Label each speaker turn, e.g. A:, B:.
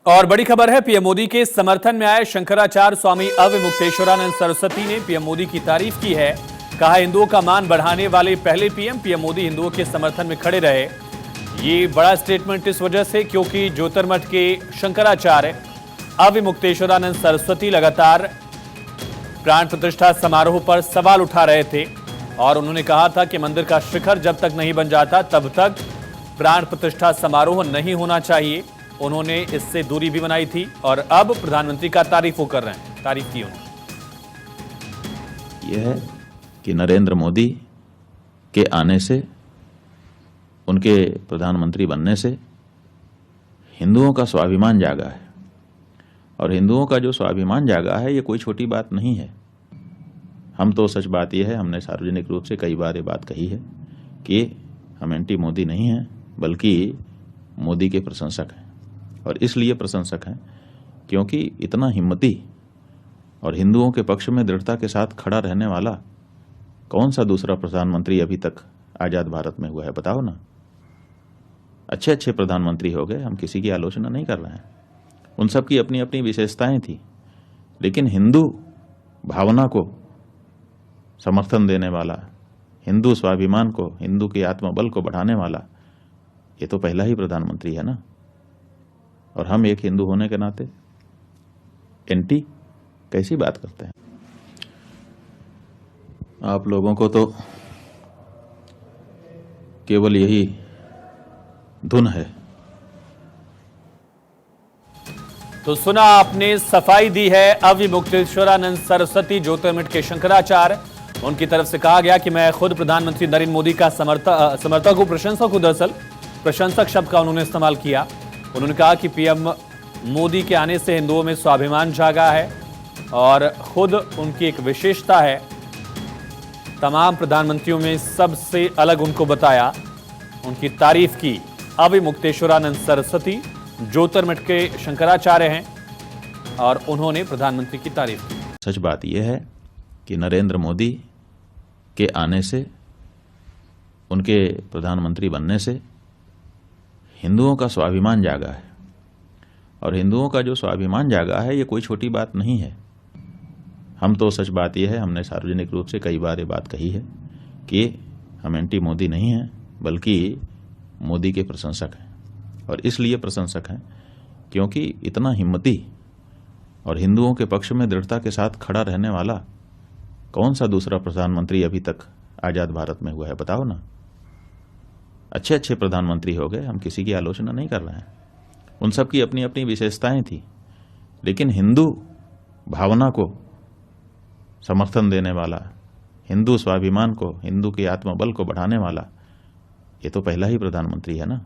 A: और बड़ी खबर है, पीएम मोदी के समर्थन में आए शंकराचार्य स्वामी अवमुक्तेश्वरानंद सरस्वती ने पीएम मोदी की तारीफ की है। कहा, हिंदुओं का मान बढ़ाने वाले पहले पीएम मोदी हिंदुओं के समर्थन में खड़े रहे। ये बड़ा स्टेटमेंट इस वजह से क्योंकि ज्योतिर्मठ के शंकराचार्य अवमुक्तेश्वरानंद सरस्वती लगातार प्राण प्रतिष्ठा समारोह पर सवाल उठा रहे थे और उन्होंने कहा था कि मंदिर का शिखर जब तक नहीं बन जाता तब तक प्राण प्रतिष्ठा समारोह नहीं होना चाहिए। उन्होंने इससे दूरी भी बनाई थी और अब प्रधानमंत्री का तारीफ कर रहे हैं। तारीफ की उन्होंने।
B: यह है कि नरेंद्र मोदी के आने से, उनके प्रधानमंत्री बनने से हिंदुओं का स्वाभिमान जागा है। और हिंदुओं का जो स्वाभिमान जागा है, ये कोई छोटी बात नहीं है। हम तो सच बात यह है, हमने सार्वजनिक रूप से कई बार ये बात कही है कि हम एंटी मोदी नहीं हैं, बल्कि मोदी के प्रशंसक हैं। और इसलिए प्रशंसक हैं क्योंकि इतना हिम्मती और हिंदुओं के पक्ष में दृढ़ता के साथ खड़ा रहने वाला कौन सा दूसरा प्रधानमंत्री अभी तक आजाद भारत में हुआ है, बताओ ना। अच्छे अच्छे प्रधानमंत्री हो गए, हम किसी की आलोचना नहीं कर रहे हैं, उन सब की अपनी अपनी विशेषताएं थी, लेकिन हिंदू भावना को समर्थन देने वाला, हिंदू स्वाभिमान को, हिंदू के आत्मबल को बढ़ाने वाला, ये तो पहला ही प्रधानमंत्री है ना। और हम एक हिंदू होने के नाते एंटी कैसी बात करते हैं। आप लोगों को तो केवल यही धुन है।
A: तो सुना आपने, सफाई दी है अवमुक्तेश्वरानंद सरस्वती ज्योतिर्मठ के शंकराचार्य। उनकी तरफ से कहा गया कि मैं खुद प्रधानमंत्री नरेंद्र मोदी का समर्थक हूं, प्रशंसक हूं। दरअसल प्रशंसक शब्द का उन्होंने इस्तेमाल किया। उन्होंने कहा कि पीएम मोदी के आने से हिंदुओं में स्वाभिमान जागा है और खुद उनकी एक विशेषता है, तमाम प्रधानमंत्रियों में सबसे अलग उनको बताया। उनकी तारीफ की। अवमुक्तेश्वरानंद सरस्वती ज्योतिर्मठ के शंकराचार्य हैं और उन्होंने प्रधानमंत्री की तारीफ की।
B: सच बात यह है कि नरेंद्र मोदी के आने से, उनके प्रधानमंत्री बनने से हिंदुओं का स्वाभिमान जागा है। और हिंदुओं का जो स्वाभिमान जागा है, ये कोई छोटी बात नहीं है। हम तो सच बात यह है, हमने सार्वजनिक रूप से कई बार ये बात कही है कि हम एंटी मोदी नहीं हैं, बल्कि मोदी के प्रशंसक हैं। और इसलिए प्रशंसक हैं क्योंकि इतना हिम्मती और हिंदुओं के पक्ष में दृढ़ता के साथ खड़ा रहने वाला कौन सा दूसरा प्रधानमंत्री अभी तक आजाद भारत में हुआ है, बताओ ना। अच्छे अच्छे प्रधानमंत्री हो गए, हम किसी की आलोचना नहीं कर रहे हैं, उन सब की अपनी अपनी विशेषताएं थी, लेकिन हिंदू भावना को समर्थन देने वाला, हिंदू स्वाभिमान को, हिंदू के आत्मबल को बढ़ाने वाला, ये तो पहला ही प्रधानमंत्री है ना।